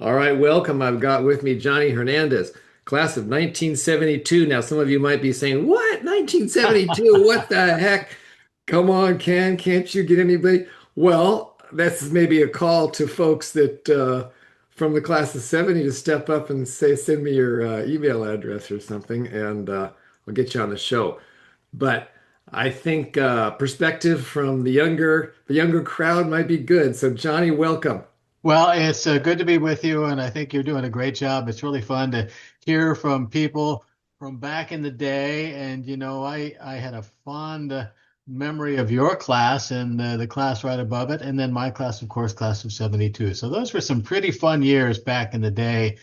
All right, welcome. I've got with me Johnny Hernandez, class of 1972. Now, some of you might be saying, "What? 1972? What the heck? Come on, Ken, can't you get anybody?" Well, that's maybe a call to folks that from the class of 70 to step up and say, "Send me your email address or something, and I'll get you on the show." But I think perspective from the younger crowd might be good. So, Johnny, welcome. Well, it's good to be with you, and I think you're doing a great job. It's really fun to hear from people from back in the day. And I had a fond memory of your class and the class right above it, and then my class, of course, class of '72. So those were some pretty fun years back in the day,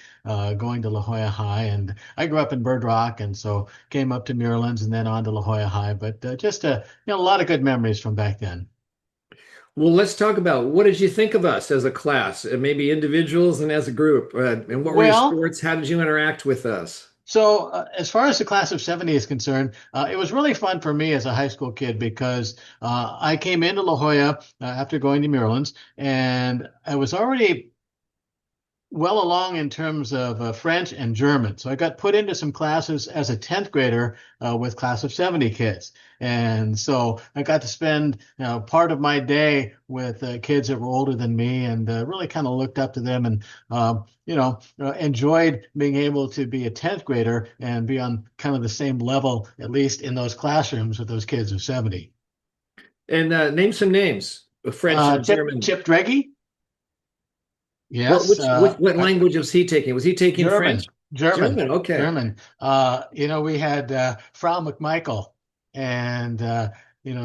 going to La Jolla High. And I grew up in Bird Rock, and so came up to Muirlands and then on to La Jolla High. But just a lot of good memories from back then. Well, let's talk about what did you think of us as a class, maybe individuals and as a group, and what were your Well. sports? How did you interact with us? So, as far as the class of '70 is concerned, it was really fun for me as a high school kid because I came into La Jolla after going to Muirlands, and I was already well along in terms of French and German. So I got put into some classes as a 10th grader with class of '70 kids. And so I got to spend part of my day with kids that were older than me and really kind of looked up to them and, enjoyed being able to be a 10th grader and be on kind of the same level, at least in those classrooms with those kids of '70. And name some names, French and German. Chip Dreggy? What Yes. which, which what language was he taking? Was he taking German, French? German, German. Okay. German. We had Frau McMichael, and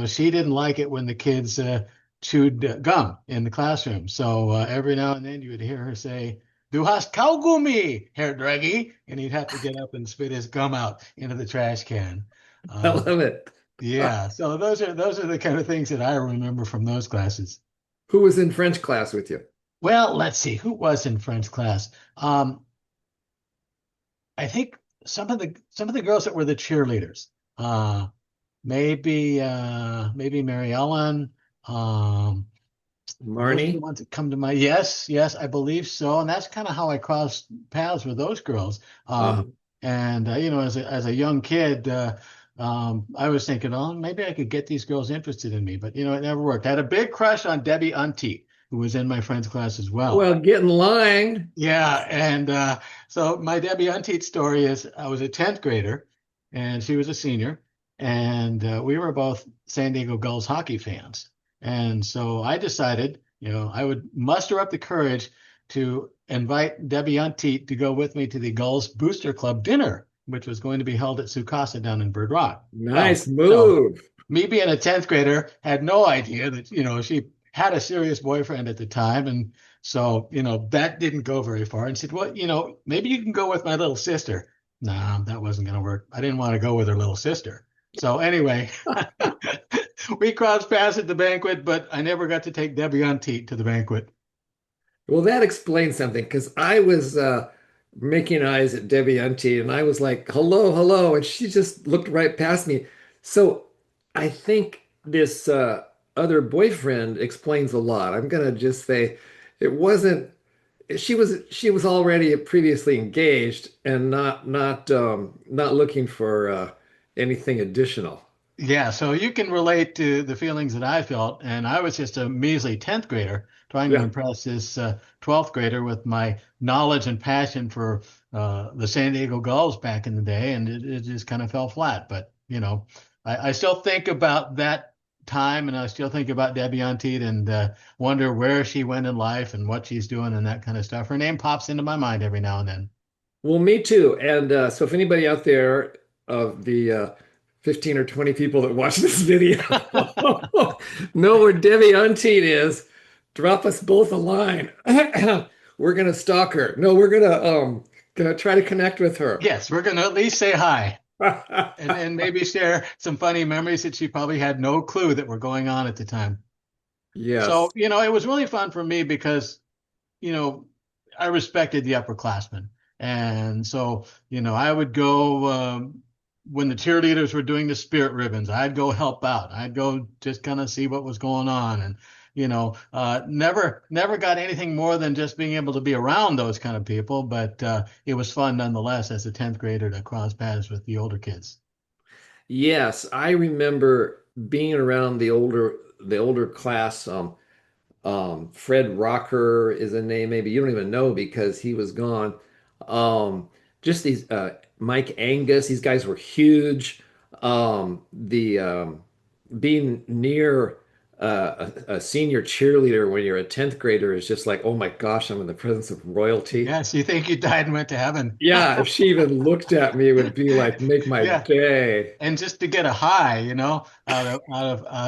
she didn't like it when the kids chewed gum in the classroom. So every now and then you would hear her say, "Du hast Kaugummi, Herr Draghi," and he'd have to get up and spit his gum out into the trash can. I Uh, love it. yeah, so those are the kind of things that I remember from those classes. Who was in French class with you? Well, let's see who was in French class. I think some of the girls that were the cheerleaders. Uh, maybe Mary Ellen. Um, those are the Marnie? ones that come to mind. Yes, yes, I believe so. And that's kind of how I crossed paths with those girls. Uh, And as a young kid, I was thinking, oh, maybe I could get these girls interested in me, but it never worked. I had a big crush on Debbie Untiedt, who was in my friend's class as well. well, get in line. Yeah, and so my Debbie Unteed story is I was a 10th grader and she was a senior, and we were both San Diego Gulls hockey fans. And so I decided, I would muster up the courage to invite Debbie Unteed to go with me to the Gulls Booster Club dinner, which was going to be held at Sukasa down in Bird Rock. Well, Nice so move. me being a 10th grader had no idea that, she had a serious boyfriend at the time. And so, that didn't go very far and said, well, maybe you can go with my little sister. No, that wasn't going to work. I didn't want to go with her little sister. So anyway, we crossed paths at the banquet, but I never got to take Debbie Unteet to the banquet. Well, that explains something because I was making eyes at Debbie Untiedt and I was like, hello, hello. And she just looked right past me. So I think this other boyfriend explains a lot. I'm gonna just say it wasn't she was already previously engaged and not looking for anything additional. Yeah, so you can relate to the feelings that I felt, and I was just a measly 10th grader trying to Yeah. impress this 12th grader with my knowledge and passion for the San Diego Gulls back in the day, and it just kind of fell flat. But, I still think about that time, and I still think about Debbie Untiedt and wonder where she went in life and what she's doing and that kind of stuff. Her name pops into my mind every now and then. Well, me too. And so if anybody out there of the 15 or 20 people that watch this video know where Debbie Untiedt is, drop us both a line. We're gonna stalk her. No, we're gonna try to connect with her. Yes, we're going to at least say hi. And maybe share some funny memories that she probably had no clue that were going on at the time. Yes. So, it was really fun for me because, you know, I respected the upperclassmen. And so, I would go when the cheerleaders were doing the spirit ribbons, I'd go help out. I'd go just kind of see what was going on. And never got anything more than just being able to be around those kind of people, but it was fun nonetheless as a 10th grader to cross paths with the older kids. Yes, I remember being around the older class. Fred Rocker is a name maybe you don't even know because he was gone. Just these Mike Angus, these guys were huge. The Being near a senior cheerleader when you're a 10th grader is just like, oh my gosh, I'm in the presence of royalty. Yes, you think you died and went to heaven. Yeah, if she even looked at me, it would be like make my Yeah. day. And just to get a high, out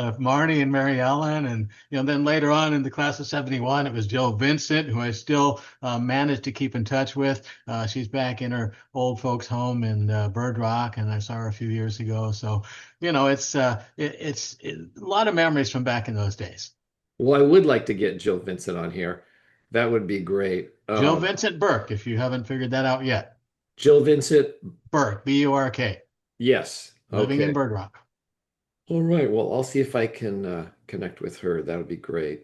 of Marty and Mary Ellen, and then later on in the class of '71, it was Jill Vincent, who I still managed to keep in touch with. She's back in her old folks' home in Bird Rock, and I saw her a few years ago. So, it's a lot of memories from back in those days. Well, I would like to get Jill Vincent on here. That would be great. Jill Vincent Burke, if you haven't figured that out yet. Jill Vincent, Burke, Burk, yes. living in Okay. Bird Rock. All right. Well, I'll see if I can connect with her. That would be great.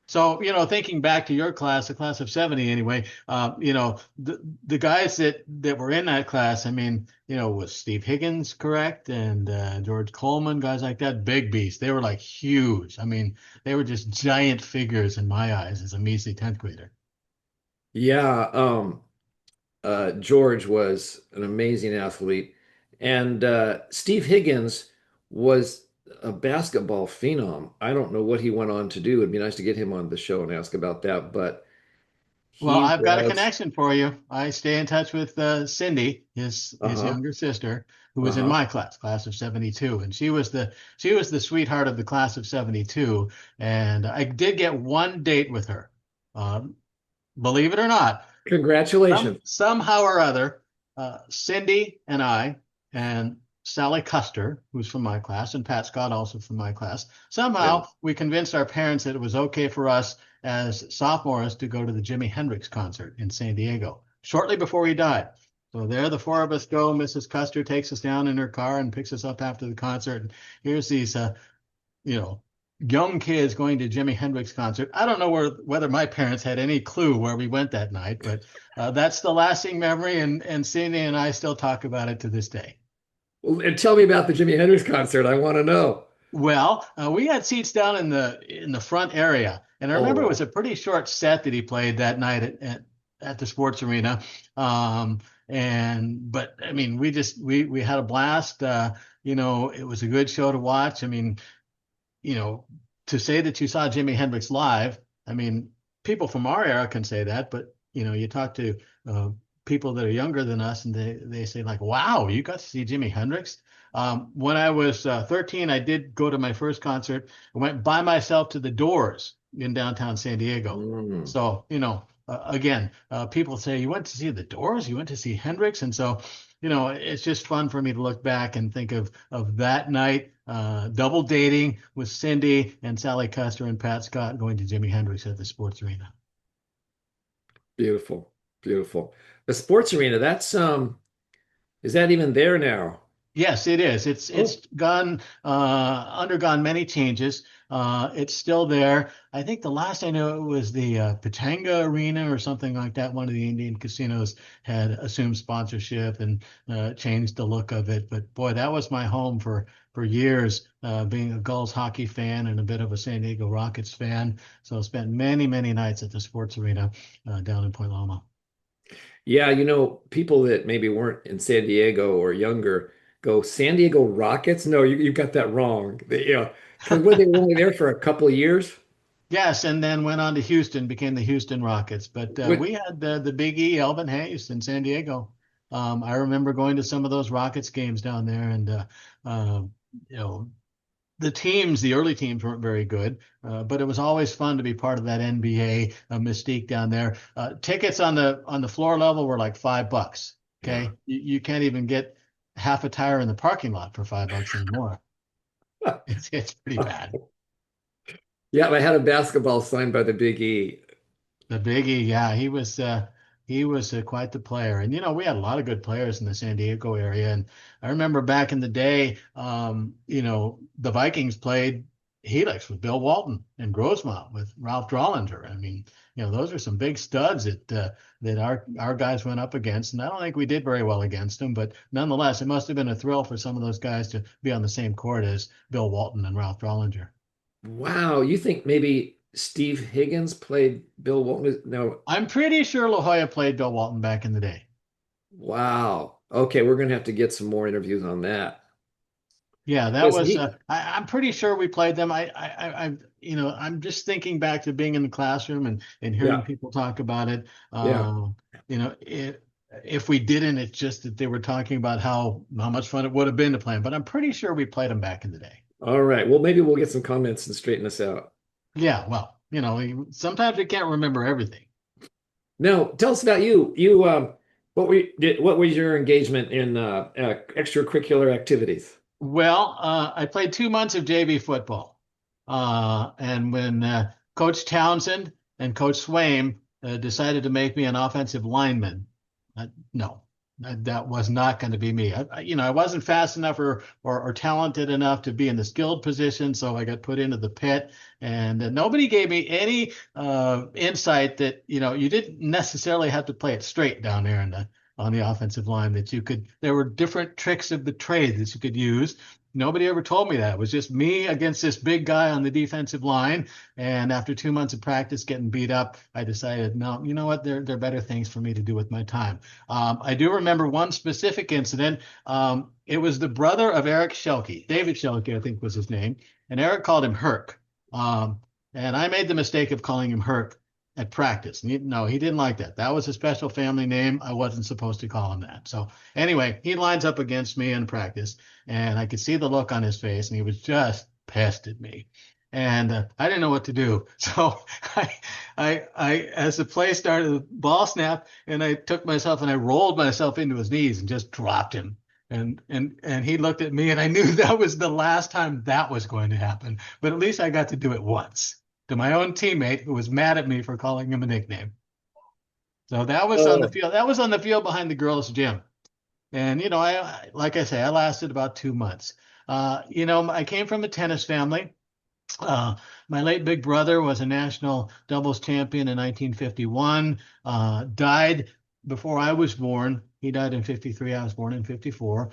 So, thinking back to your class, the class of '70 anyway, the guys that were in that class, I mean, was Steve Higgins correct? And George Coleman, guys like that, big beasts. They were like huge. I mean, they were just giant figures in my eyes as a measly 10th grader. Yeah. George was an amazing athlete, and Steve Higgins was a basketball phenom. I don't know what he went on to do. It'd be nice to get him on the show and ask about that, but Well, he I've got a was, connection for you. I stay in touch with Cindy, his uh-huh, younger sister, who was in uh-huh. my class of '72, and she was the sweetheart of the class of '72, and I did get one date with her. Um, Believe it or not, Congratulations. somehow or other, Cindy and I and Sally Custer, who's from my class, and Pat Scott, also from my class, Yeah. somehow we convinced our parents that it was okay for us as sophomores to go to the Jimi Hendrix concert in San Diego shortly before he died. So there, the four of us go. Mrs. Custer takes us down in her car and picks us up after the concert. And here's these, you know, young kids going to Jimi Hendrix concert. I don't know whether my parents had any clue where we went that night, but that's the lasting memory, and Cindy and I still talk about it to this day. Well, and tell me about the Jimi Hendrix concert. I want to know. Well, we had seats down in the front area, and I remember it was Oh, a pretty short set that he played that night at the sports arena. But I mean, we had a blast. It was a good show to watch. I mean, you know, to say that you saw Jimi Hendrix live, I mean, people from our era can say that, but you talk to uh, people that are younger than us, and they say like, "Wow, you got to see Jimi Hendrix." When I was 13, I did go to my first concert. I went by myself to the Doors in downtown San Diego. mm. So, again, people say, "You went to see the Doors? You went to see Hendrix?" And so, it's just fun for me to look back and think of that night, double dating with Cindy and Sally Custer and Pat Scott going to Jimi Hendrix at the sports arena. Beautiful. Beautiful. The sports arena, that's is that even there now? Yes, it is. It's Oh, it's gone undergone many changes. It's still there. I think the last I know it was the Pachanga Arena or something like that. One of the Indian casinos had assumed sponsorship and changed the look of it. But boy, that was my home for years, being a Gulls hockey fan and a bit of a San Diego Rockets fan. So I spent many, many nights at the sports arena down in Point Loma. yeah, people that maybe weren't in San Diego or younger go, San Diego Rockets? No, you got that wrong. Because when they were only there for a couple of years. Yes, and then went on to Houston, became the Houston Rockets. But What we had the Big E, Elvin Hayes in San Diego. I remember going to some of those Rockets games down there, and uh, you know, the early teams weren't very good, but it was always fun to be part of that NBA mystique down there. Tickets on the floor level were like $5. yeah. Okay, you can't even get half a tire in the parking lot for $5 anymore. It's pretty bad. Yeah, I had a basketball signed by the Big E. The Biggie, yeah, he was quite the player, and we had a lot of good players in the San Diego area. And I remember back in the day, the Vikings played Helix with Bill Walton and Grossmont with Ralph Drollinger. I mean, those are some big studs that our guys went up against, and I don't think we did very well against them. But nonetheless, it must have been a thrill for some of those guys to be on the same court as Bill Walton and Ralph Drollinger. Wow, you think maybe Steve Higgins played Bill Walton? No. I'm pretty sure La Jolla played Bill Walton back in the day. Wow. Okay, we're gonna have to get some more interviews on that. Yeah, that Because was. he, I'm pretty sure we played them. I'm just thinking back to being in the classroom and hearing yeah, people talk about it. yeah. You know, if we didn't, it's just that they were talking about how much fun it would have been to play them. But I'm pretty sure we played them back in the day. All right. Well, maybe we'll get some comments and straighten this out. Yeah, well, sometimes we can't remember everything. Now, tell us about you. What was your engagement in extracurricular activities? Well, I played 2 months of JV football. And when Coach Townsend and Coach Swaim decided to make me an offensive lineman, no, that was not going to be me. I wasn't fast enough or talented enough to be in the skilled position, so I got put into the pit. And nobody gave me any insight that you didn't necessarily have to play it straight down there on the offensive line. That you could. There were different tricks of the trade that you could use. Nobody ever told me that. It was just me against this big guy on the defensive line. And after 2 months of practice getting beat up, I decided, no, you know what? There are better things for me to do with my time. I do remember one specific incident. It was the brother of Eric Shelke, David Shelke, I think was his name. And Eric called him Herc. And I made the mistake of calling him Herc at practice. No, he didn't like that. That was a special family name. I wasn't supposed to call him that. So anyway, he lines up against me in practice, and I could see the look on his face, and he was just pissed at me. And I didn't know what to do. So as the play started, the ball snapped, and I took myself and I rolled myself into his knees and just dropped him. And he looked at me, and I knew that was the last time that was going to happen. But at least I got to do it once to my own teammate who was mad at me for calling him a nickname. So that was on the Oh, field. That was on the field behind the girls' gym. And like I say, I lasted about 2 months. I came from a tennis family. Uh, my late big brother was a national doubles champion in 1951. Died before I was born. He died in 53. I was born in 54.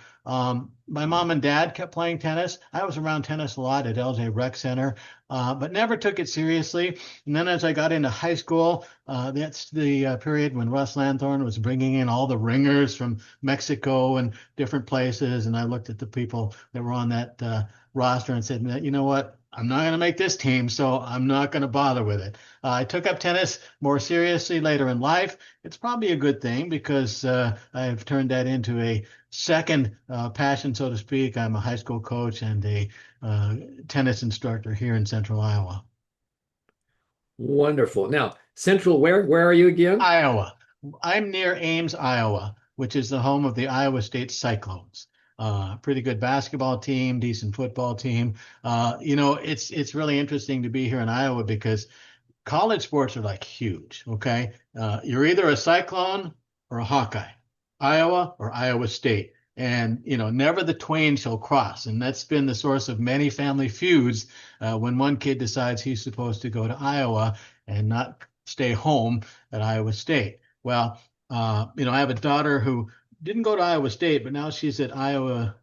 My mom and dad kept playing tennis. I was around tennis a lot at LJ Rec Center, but never took it seriously. And then as I got into high school, that's the period when Russ Lanthorn was bringing in all the ringers from Mexico and different places. And I looked at the people that were on that roster and said, you know what? I'm not going to make this team, so I'm not going to bother with it. I took up tennis more seriously later in life. It's probably a good thing because I've turned that into a second passion, so to speak. I'm a high school coach and a tennis instructor here in Central Iowa. wonderful. Now, Central, where are you again? Iowa. I'm near Ames, Iowa, which is the home of the Iowa State Cyclones. Pretty good basketball team, decent football team. It's really interesting to be here in Iowa because college sports are like huge. Okay, you're either a Cyclone or a Hawkeye, Iowa or Iowa State, and never the twain shall cross. And that's been the source of many family feuds when one kid decides he's supposed to go to Iowa and not stay home at Iowa State. Well, I have a daughter who didn't go to Iowa State, but now she's at Iowa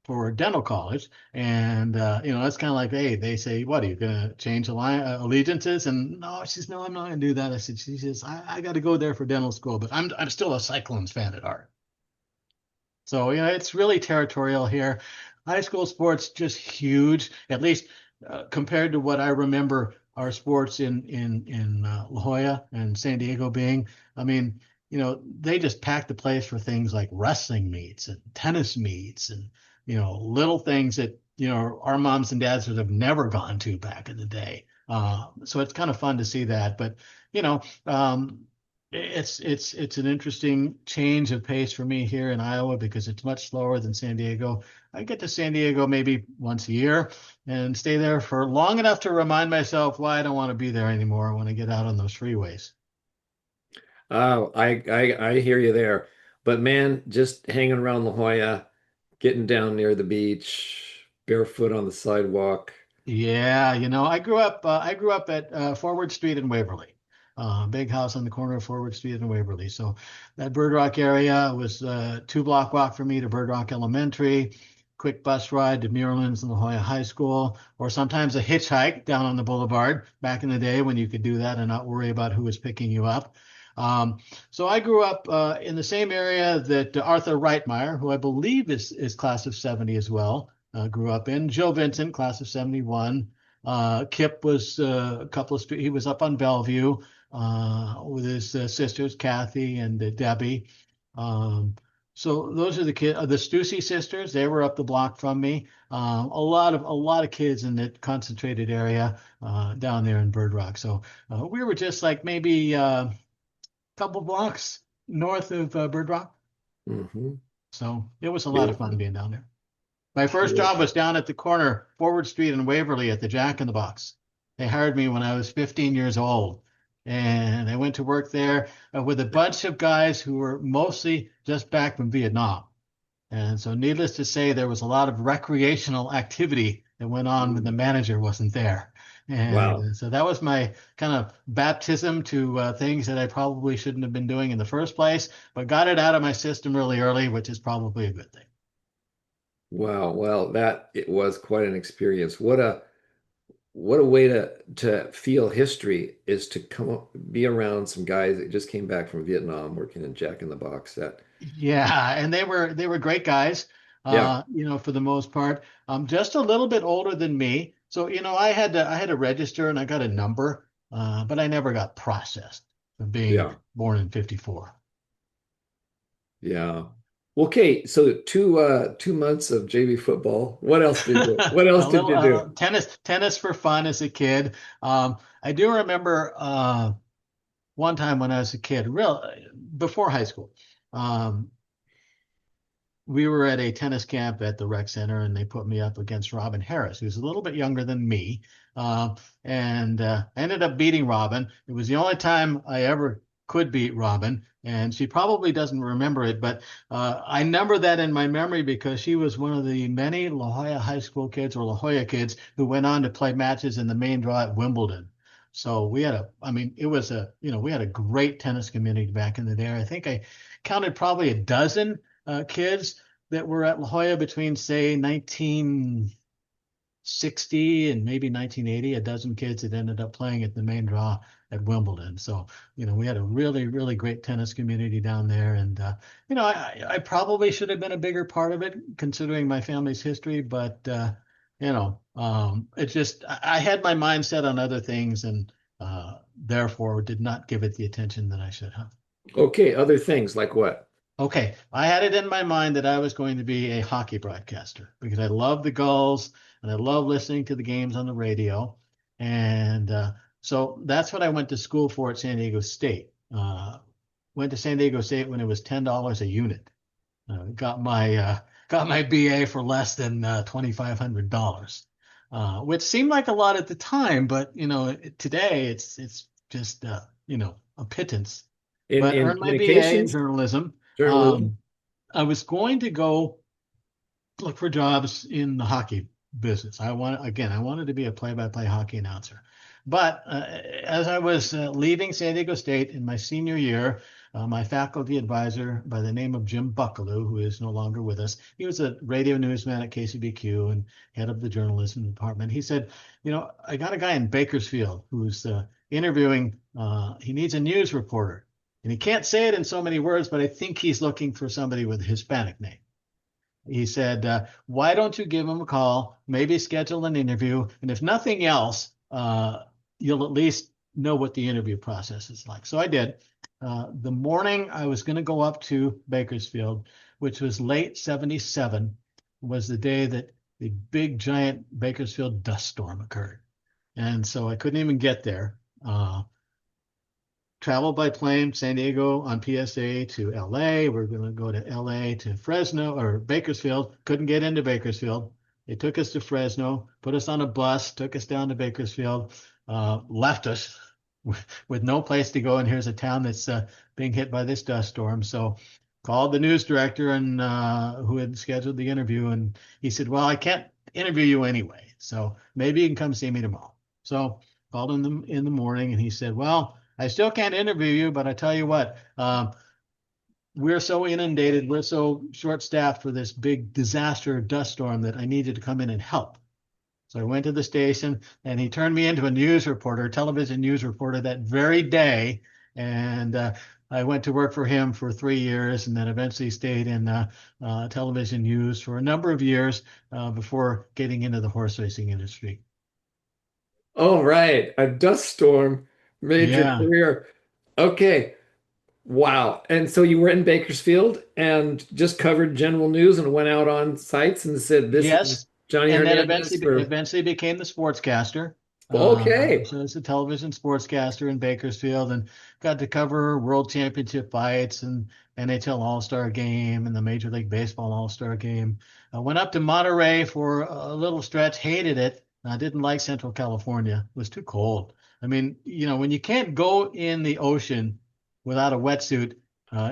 for dental college. And, it's kind of like, hey, they say, what, are you going to change allegiances? And no, she says, no, I'm not going to do that. She says, I got to go there for dental school, but I'm still a Cyclones fan at heart. So, it's really territorial here. High school sports just huge, at least compared to what I remember our sports in La Jolla and San Diego being. I mean, they just packed the place for things like wrestling meets and tennis meets and, little things that, our moms and dads would have never gone to back in the day. So it's kind of fun to see that. But, you know, um, it's an interesting change of pace for me here in Iowa because it's much slower than San Diego. I get to San Diego maybe once a year and stay there for long enough to remind myself why I don't want to be there anymore when I get out on those freeways. Oh, I hear you there. But man, just hanging around La Jolla, getting down near the beach, barefoot on the sidewalk. Yeah, I grew up at Forward Street in Waverly, big house on the corner of Forward Street and Waverly. So that Bird Rock area was a 2 block walk for me to Bird Rock Elementary, quick bus ride to Muirlands and La Jolla High School, or sometimes a hitchhike down on the boulevard back in the day when you could do that and not worry about who was picking you up. Um, so I grew up in the same area that Arthur Reitmeyer, who I believe is class of 70 as well, grew up in. Joe Vincent, class of 71. Kip was a couple of street. He was up on Bellevue with his sisters, Kathy and Debbie. Um, so those are the kids. The Stussy sisters. They were up the block from me. A lot of kids in that concentrated area down there in Bird Rock. So we were just like maybe a couple blocks north of Bird Rock. Hmm. So it was a lot of fun Beautiful. being down there. My first job Terrific. was down at the corner, Forward Street in Waverly at the Jack in the Box. They hired me when I was 15 years old. And I went to work there with a bunch of guys who were mostly just back from Vietnam. And so, needless to say, there was a lot of recreational activity that went on when the Mm. manager wasn't there. And Wow. so that was my kind of baptism to things that I probably shouldn't have been doing in the first place, but got it out of my system really early, which is probably a good thing. Wow. Well, that it was quite an experience. What a way to feel history is to come up, be around some guys that just came back from Vietnam working in Jack in the Box. That Yeah, and they were great guys, yeah, for the most part. Just a little bit older than me. So, I had to register and I got a number, but I never got processed for being yeah, born in 54. yeah. Okay, so 2 months of JV football. What else did you what else A did little you do? tennis for fun as a kid. I do remember one time when I was a kid, real before high school. Um, we were at a tennis camp at the rec center and they put me up against Robin Harris, who's a little bit younger than me. And I ended up beating Robin. It was the only time I ever could beat Robin. And she probably doesn't remember it, but I number that in my memory because she was one of the many La Jolla High School kids or La Jolla kids who went on to play matches in the main draw at Wimbledon. So I mean, we had a great tennis community back in the day. I think I counted probably a dozen kids that were at La Jolla between, say, 1960 and maybe 1980, a dozen kids that ended up playing at the main draw at Wimbledon. So, we had a really, really great tennis community down there. And, I probably should have been a bigger part of it considering my family's history, but, it just, I had my mind set on other things and therefore did not give it the attention that I should have. Okay, other things like what? Okay, I had it in my mind that I was going to be a hockey broadcaster because I love the Gulls and I love listening to the games on the radio. And so that's what I went to school for at San Diego State. Went to San Diego State when it was $10 a unit. Got my BA for less than $2,500, which seemed like a lot at the time, but today it's just a pittance. In But in earned my BA in communications, journalism. journalism? I was going to go look for jobs in the hockey business. I wanted to be a play-by-play hockey announcer. But as I was leaving San Diego State in my senior year, my faculty advisor by the name of Jim Buckaloo, who is no longer with us, he was a radio newsman at KCBQ and head of the journalism department. He said, I got a guy in Bakersfield who's interviewing. He needs a news reporter. And he can't say it in so many words, but I think he's looking for somebody with a Hispanic name. He said, why don't you give him a call, maybe schedule an interview, and if nothing else, you'll at least know what the interview process is like. So I did. The morning I was going to go up to Bakersfield, which was late 77, was the day that the big giant Bakersfield dust storm occurred. And so I couldn't even get there. Travel by plane, San Diego on PSA to LA. We're going to go to LA to Fresno or Bakersfield. Couldn't get into Bakersfield. They took us to Fresno, put us on a bus, took us down to Bakersfield, left us with no place to go. And here's a town that's being hit by this dust storm. So called the news director and who had scheduled the interview. And he said, well, interview you anyway. So maybe you can come see me tomorrow. So called him in the morning and he said, well, I still can't interview you, but I tell you what, we're so inundated, we're so short-staffed for this big disaster dust storm that I needed to come in and help. So I went to the station and he turned me into a news reporter, a television news reporter that very day. And I went to work for him for 3 years and then eventually stayed in television news for a number of years before getting into the horse racing industry. Oh, right. A dust storm made your Yeah. career. Okay. Wow. And so you were in Bakersfield and just covered general news and went out on sites and said, this is Yes. Johnny And then Hernandez eventually for, eventually became the sportscaster. okay. So as a television sportscaster in Bakersfield and got to cover world championship fights and NHL All-Star game and the Major League Baseball All-Star game. I went up to Monterey for a little stretch, hated it. I didn't like Central California. It was too cold. I mean, when you can't go in the ocean without a wetsuit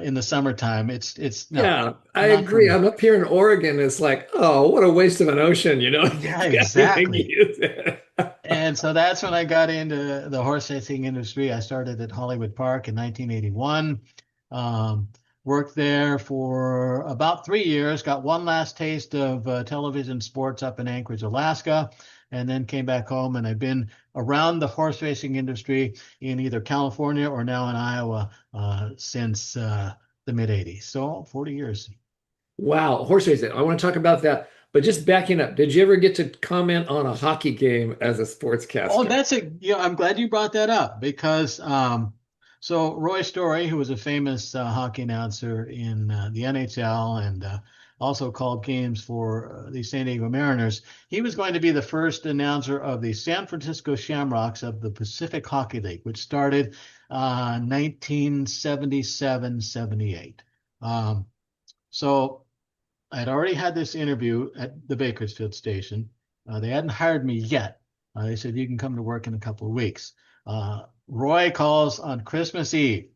in the summertime, it's no, Yeah, I not for agree. me. I'm up here in Oregon. It's like, oh, what a waste of an ocean, you know? Yeah, You can't even exactly. use it. And so that's when I got into the horse racing industry. I started at Hollywood Park in 1981. Um, Worked there for about 3 years, got one last taste of television sports up in Anchorage, Alaska, and then came back home. And I've been around the horse racing industry in either California or now in Iowa since the mid 80s. So 40 years. Wow, horse racing. I want to talk about that. But just backing up, did you ever get to comment on a hockey game as a Oh, sportscaster? that's a, I'm glad you brought that up because so Roy Story, who was a famous hockey announcer in the NHL and also called games for the San Diego Mariners, he was going to be the first announcer of the San Francisco Shamrocks of the Pacific Hockey League, which started 1977-78. So I'd already had this interview at the Bakersfield station. They hadn't hired me yet. They said, you can come to work in a couple of weeks. Roy calls on Christmas Eve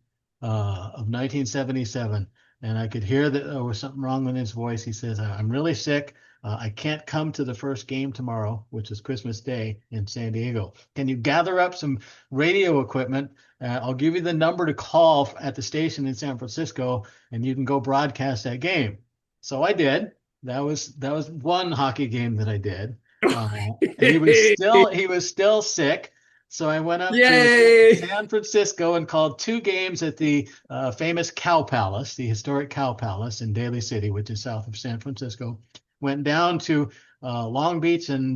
of 1977, and I could hear that there was something wrong with his voice. He says, I'm really sick. I can't come to the first game tomorrow, which is Christmas Day in San Diego. Can you gather up some radio equipment? I'll give you the number to call at the station in San Francisco, and you can go broadcast that game. So I did. That was one hockey game that I did. And he was still sick. So I went up to Yay! San Francisco and called two games at the famous Cow Palace, the historic Cow Palace in Daly City, which is south of San Francisco. Went down to Long Beach and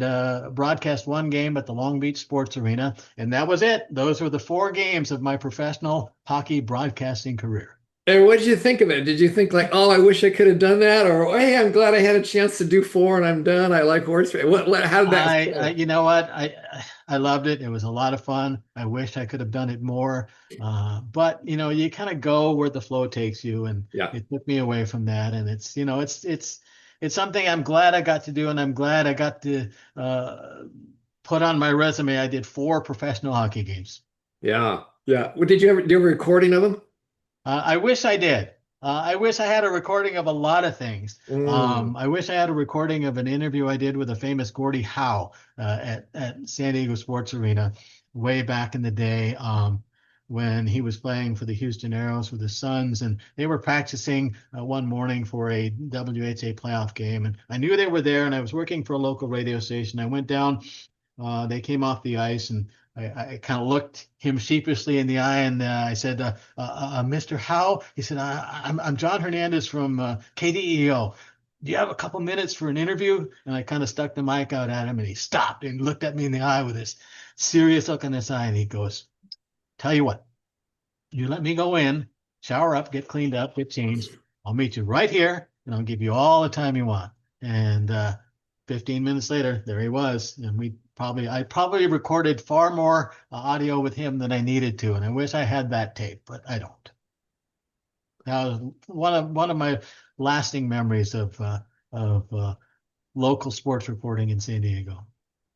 broadcast one game at the Long Beach Sports Arena, and that was it. Those were the four games of my professional hockey broadcasting career. And what did you think of it? Did you think like, oh, I wish I could have done that, or hey, I'm glad I had a chance to do four and I'm done. I like horse racing. How did that feel? You know what? I loved it. It was a lot of fun. I wish I could have done it more. But you kind of go where the flow takes you, and Yeah, it took me away from that. And it's something I'm glad I got to do, and I'm glad I got to put on my resume. I did four professional hockey games. yeah, yeah. Well, did you ever do a recording of them? I wish I did. I wish I had a recording of a lot of things. Mm. I wish I had a recording of an interview I did with a famous Gordie Howe at San Diego Sports Arena way back in the day when he was playing for the Houston Aeros with his sons, and they were practicing one morning for a WHA playoff game. And I knew they were there, and I was working for a local radio station. I went down. They came off the ice, and I kind of looked him sheepishly in the eye, and I said, "Mr. Howe," he said, "I'm John Hernandez from KDEO. Do you have a couple minutes for an interview?" And I kind of stuck the mic out at him, and he stopped and looked at me in the eye with this serious look in his eye, and he goes, "Tell you what, you let me go in, shower up, get cleaned up, get changed. I'll meet you right here, and I'll give you all the time you want." And 15 minutes later, there he was, and I probably recorded far more audio with him than I needed to, and I wish I had that tape, but I don't. That was one of my lasting memories of local sports reporting in San Diego.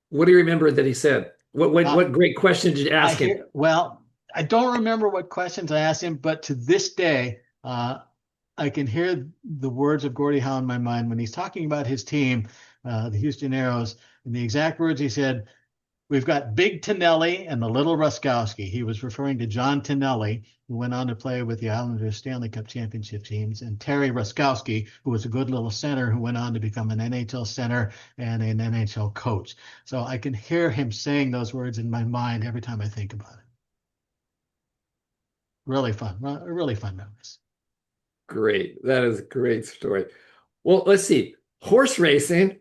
What do you remember that he said? What Uh, what great question did you I ask him? hear well, I don't remember what questions I asked him, but to this day, I can hear the words of Gordie Howe in my mind when he's talking about his team. the Houston Aeros. And the exact words he said, we've got Big Tonelli and the Little Ruskowski. He was referring to John Tonelli, who went on to play with the Islanders Stanley Cup championship teams, and Terry Ruskowski, who was a good little center who went on to become an NHL center and an NHL coach. So I can hear him saying those words in my mind every time I think about it. Really fun, really fun memories. Great. That is a great story. Well, let's see. Horse racing.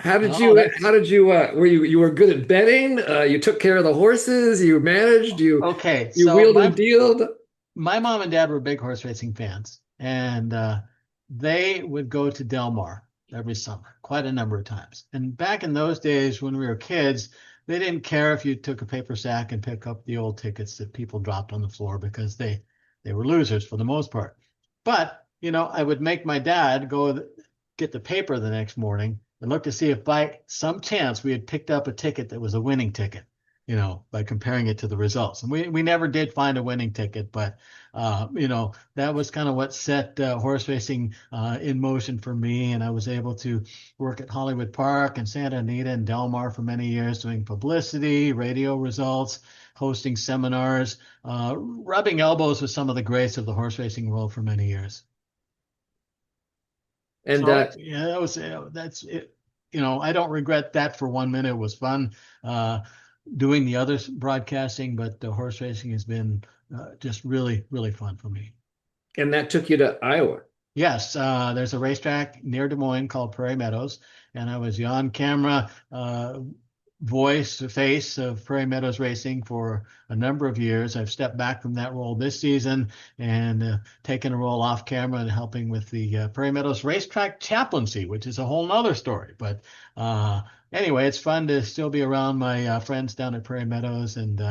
Oh, How that's did you were you were good at betting? You took care of the horses, you managed, okay. you So wheeled and dealed. my mom and dad were big horse racing fans, and they would go to Del Mar every summer, quite a number of times. And back in those days, when we were kids, they didn't care if you took a paper sack and pick up the old tickets that people dropped on the floor because they were losers for the most part. But I would make my dad go get the paper the next morning and look to see if by some chance we had picked up a ticket that was a winning ticket, by comparing it to the results. And we never did find a winning ticket, but that was kind of what set horse racing in motion for me. And I was able to work at Hollywood Park and Santa Anita and Del Mar for many years, doing publicity, radio results, hosting seminars, rubbing elbows with some of the greats of the horse racing world for many years. And So yeah, that's it. I don't regret that for 1 minute. It was fun doing the other broadcasting, but the horse racing has been just really, really fun for me. that took you to Iowa. Yes, there's a racetrack near Des Moines called Prairie Meadows, and I was the on-camera voice, face of Prairie Meadows Racing for a number of years. I've stepped back from that role this season and taken a role off camera and helping with the Prairie Meadows Racetrack Chaplaincy, which is a whole nother story. But anyway, it's fun to still be around my friends down at Prairie Meadows and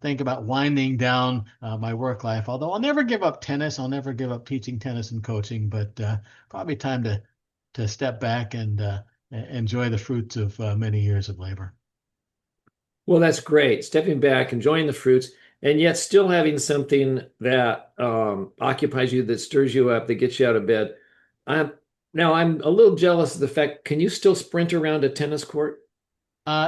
think about winding down my work life. Although I'll never give up tennis, I'll never give up teaching tennis and coaching, but probably time to step back and enjoy the fruits of many years of labor. Well, that's great. Stepping back, enjoying the fruits, and yet still having something that occupies you, that stirs you up, that gets you out of bed. I'm Now I'm a little jealous of the fact, can you still sprint around a tennis court?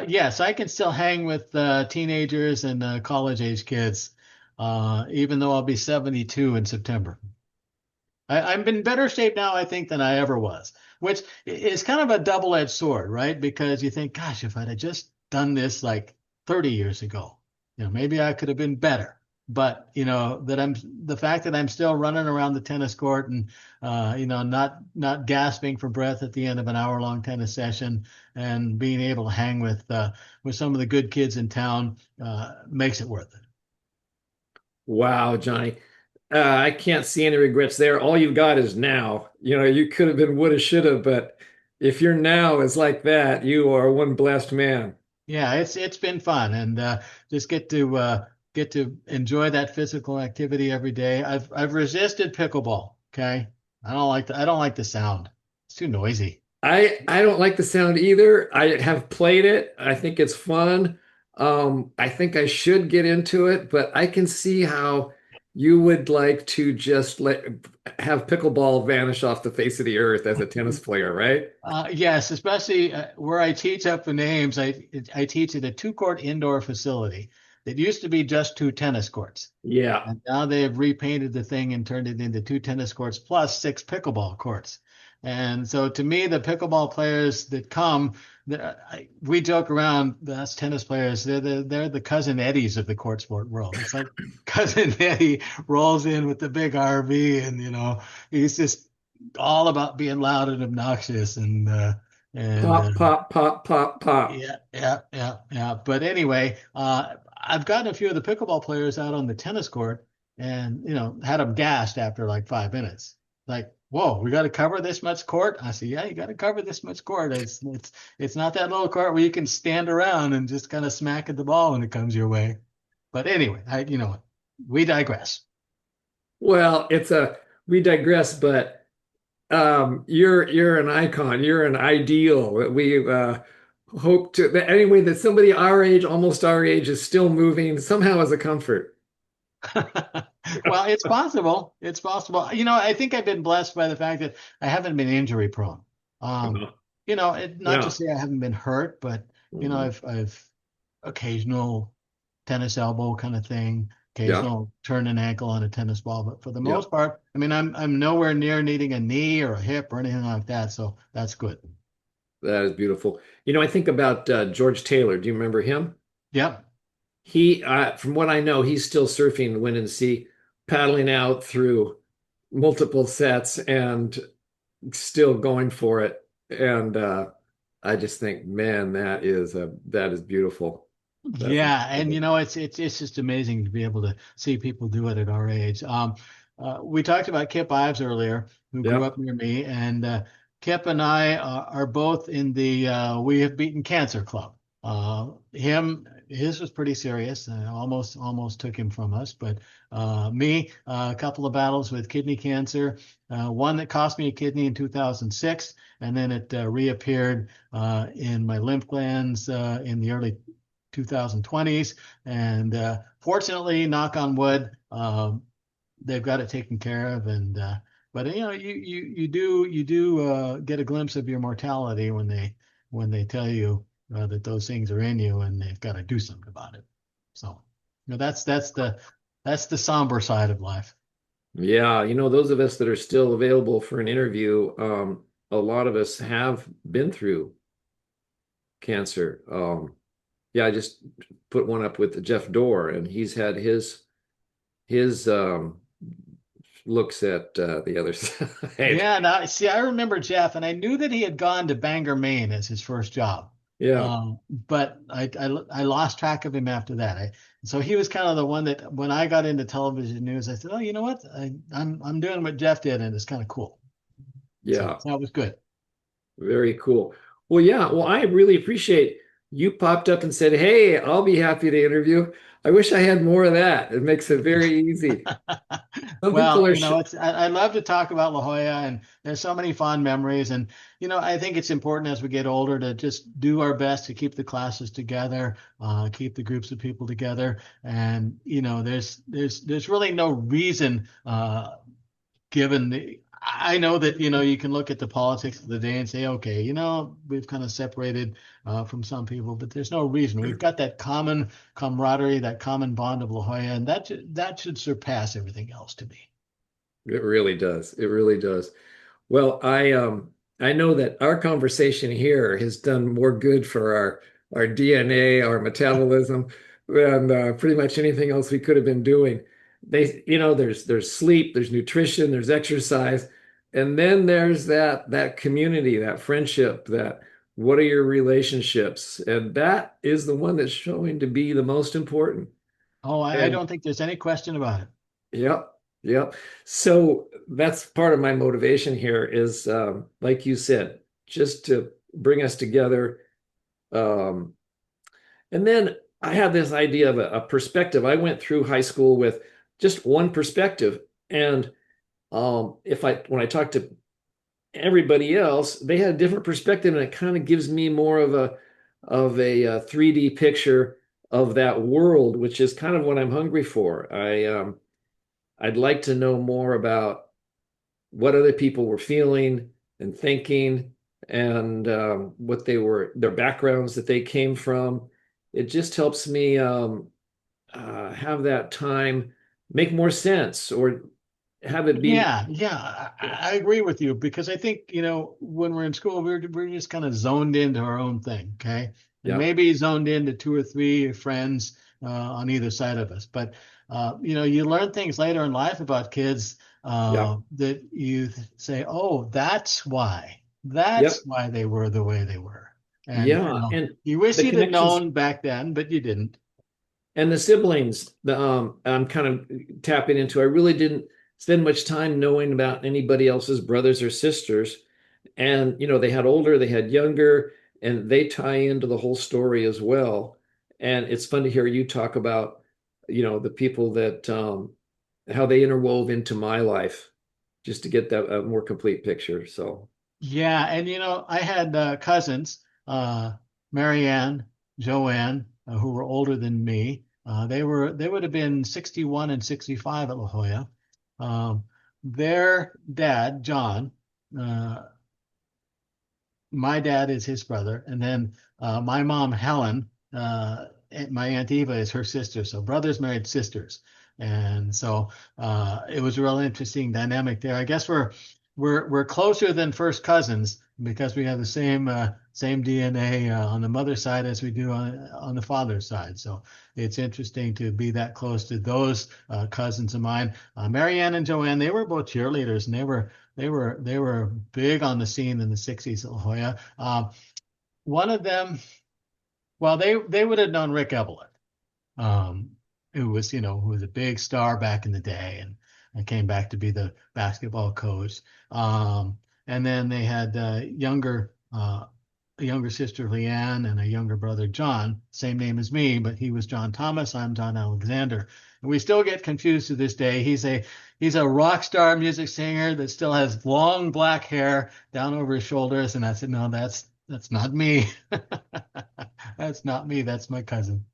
Yes, I can still hang with teenagers and college age kids, even though I'll be 72 in September. I'm in better shape now, I think, than I ever was, which is kind of a double-edged sword, right? Because you think, gosh, if I'd have just done this like 30 years ago, maybe I could have been better. But the fact that I'm still running around the tennis court and not gasping for breath at the end of an hour-long tennis session and being able to hang with some of the good kids in town makes it worth it. Wow, Johnny. I can't see any regrets there. All you've got is now. You could have been woulda, shoulda, but if your now is like that, you are one blessed man. Yeah, it's been fun, and just get to enjoy that physical activity every day. I've resisted pickleball. Okay, I don't like the sound. It's too noisy. I don't like the sound either. I have played it. I think it's fun. I think I should get into it, but I can see how you would like to just have pickleball vanish off the face of the earth as a tennis player, right? Yes, especially where I teach up in Ames. I teach at a two-court indoor facility that used to be just two tennis courts. Yeah. And now they have repainted the thing and turned it into two tennis courts plus six pickleball courts. And so to me, the pickleball players that come, we joke around, us tennis players, they're the cousin Eddies of the court sport world. It's like cousin Eddie rolls in with the big RV and, he's just all about being loud and obnoxious and Pop, pop, pop, pop, pop. yeah, yeah, yeah, yeah. But anyway, I've gotten a few of the pickleball players out on the tennis court and, had them gassed after like 5 minutes. Like, whoa, we got to cover this much court? I said, yeah, you got to cover this much court. It's not that little court where you can stand around and just kind of smack at the ball when it comes your way. But anyway, we digress. Well, we digress, but you're an icon. You're an ideal. We hope to anyway that somebody our age, almost our age, is still moving somehow as a comfort. Well, it's possible. It's possible. I think I've been blessed by the fact that I haven't been injury prone. Um, Uh-huh. not to Yeah. say I haven't been hurt, but Mhm. I've occasional tennis elbow kind of thing, Yeah. occasional turn an ankle on a tennis ball. But for the Yeah. most part, I mean, I'm nowhere near needing a knee or a hip or anything like that. So that's good. That is beautiful. I think about George Taylor. Do you remember him? Yep. From what I know, he's still surfing the wind and sea, paddling out through multiple sets and still going for it. And I just think, man, that is beautiful. That's Yeah, and incredible. it's just amazing to be able to see people do it at our age. We talked about Kip Ives earlier, who grew Yeah. up near me, and Kip and I are both in the We Have Beaten Cancer Club. His was pretty serious, almost took him from us. But me, a couple of battles with kidney cancer, one that cost me a kidney in 2006, and then it reappeared in my lymph glands in the early 2020s. And fortunately, knock on wood, they've got it taken care of. And but you do get a glimpse of your mortality when they tell you that those things are in you and they've got to do something about it. So that's the somber side of life. Yeah. Those of us that are still available for an interview, a lot of us have been through cancer. Yeah, I just put one up with Jeff Dorr, and he's had his looks at the other side. Yeah, now see, I remember Jeff, and I knew that he had gone to Bangor, Maine as his first job. Yeah, But I lost track of him after that. So he was kind of the one that when I got into television news, I said, "Oh, you know what? I'm doing what Jeff did, and it's kind of cool." So yeah, that was good. very cool. Well, yeah, well, I really appreciate you popped up and said, "Hey, I'll be happy to interview." I wish I had more of that. It makes it very easy. Some people Well, are sh I love to talk about La Jolla, and there's so many fond memories. And I think it's important as we get older to just do our best to keep the classes together, keep the groups of people together. And there's really no reason, given the. I know that you can look at the politics of the day and say, okay, we've kind of separated from some people, but there's no reason. We've got that common camaraderie, that common bond of La Jolla, and that should surpass everything else to me. It really does. It really does. Well, I know that our conversation here has done more good for our DNA, our metabolism, than pretty much anything else we could have been doing. There's sleep, there's nutrition, there's exercise, and then there's that community, that friendship, that what are your relationships? And that is the one that's showing to be the most important. Oh, I And don't think there's any question about it. yep, yep. So that's part of my motivation here is, like you said, just to bring us together. Um, and then I had this idea of a perspective. I went through high school with just one perspective, and if I when I talked to everybody else, they had a different perspective, and it kind of gives me more of a 3D picture of that world, which is kind of what I'm hungry for. I'd like to know more about what other people were feeling and thinking and what their backgrounds that they came from. It just helps me have that time make more sense or have it be. Yeah, yeah, I agree with you because I think, when we're in school, we're just kind of zoned into our own thing, okay? And Yeah, maybe zoned into two or three friends on either side of us. But you learn things later in life about kids yeah, that you say, "Oh, that's why. yep, That's why they were the way they were." And yeah. And you wish the you'd have connections known back then, but you didn't. and the siblings, I'm kind of tapping into. I really didn't spend much time knowing about anybody else's brothers or sisters. And, they had older, they had younger, and they tie into the whole story as well. And it's fun to hear you talk about, the people that, how they interwove into my life just to get that a more complete picture. So, Yeah, and I had cousins, Marianne, Joanne, who were older than me. They would have been 61 and 65 at La Jolla. Their dad, John, uh, my dad is his brother, and then my mom Helen, and my aunt Eva is her sister. So brothers married sisters, and so it was a real interesting dynamic there. I guess we're closer than first cousins because we have the same DNA on the mother's side as we do on the father's side. So it's interesting to be that close to those cousins of mine. Marianne and Joanne, they were both cheerleaders, and they were big on the scene in the 60s at La Jolla. One of them, well, they would have known Rick Evelyn, um, who was a big star back in the day and came back to be the basketball coach. And then they had a younger sister Leanne and a younger brother John, same name as me, but he was John Thomas. I'm John Alexander. And we still get confused to this day. He's a rock star music singer that still has long black hair down over his shoulders. And I said, no, that's not me. That's not me. That's my cousin.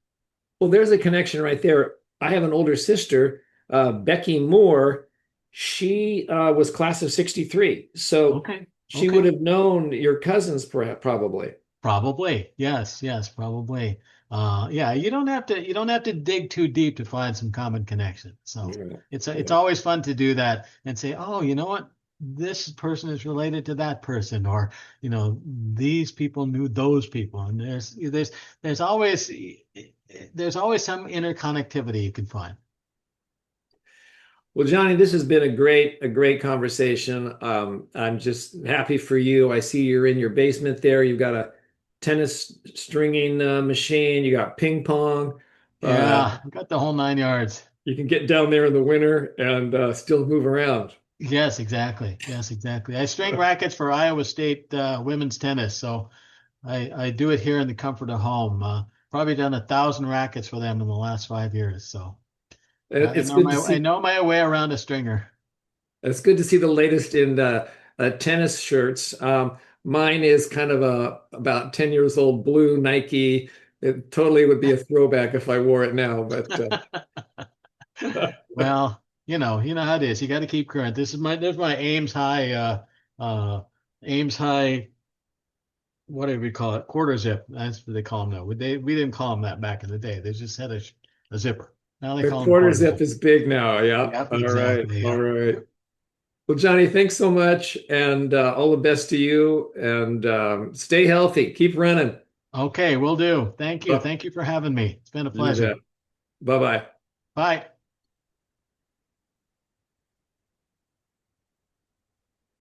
Well, there's a connection right there. I have an older sister, Becky Moore. She was class of 63. So Okay. she would Okay. have known your cousins probably. Probably. Yes, yes, probably. Yeah, you don't have to dig too deep to find some common connection. So Yeah. it's Yeah. always fun to do that and say, oh, you know what? This person is related to that person, or these people knew those people. And there's always some interconnectivity you can find. Well, Johnny, this has been a great conversation. I'm just happy for you. I see you're in your basement there. You've got a tennis stringing machine. You got ping pong. Uh, Yeah, I got the whole 9 yards. you can get down there in the winter and still move around. Yes, exactly. Yes, exactly. I string rackets for Iowa State women's tennis, so I do it here in the comfort of home. Probably done 1,000 rackets for them in the last 5 years. So I It's know good to my I see. know my way around a stringer. It's good to see the latest in tennis shirts. Mine is kind of a about 10 years old blue Nike. It totally would be a throwback if I wore it now, but Well, you know how it is. You got to keep current. There's my uh, Ames High, what do we call it? Quarter zip. That's what they call them now. We didn't call them that back in the day. They just had a zipper. Now they the call them quarter quarter zip zip. is big now. Yeah. Yep, All right. exactly. All Yep. right. Yep. Well, Johnny, thanks so much and all the best to you and stay healthy. Keep running. Okay, will do. Thank you. Bu- Thank you for having me. It's been a You bet. pleasure. Bye-bye. Bye.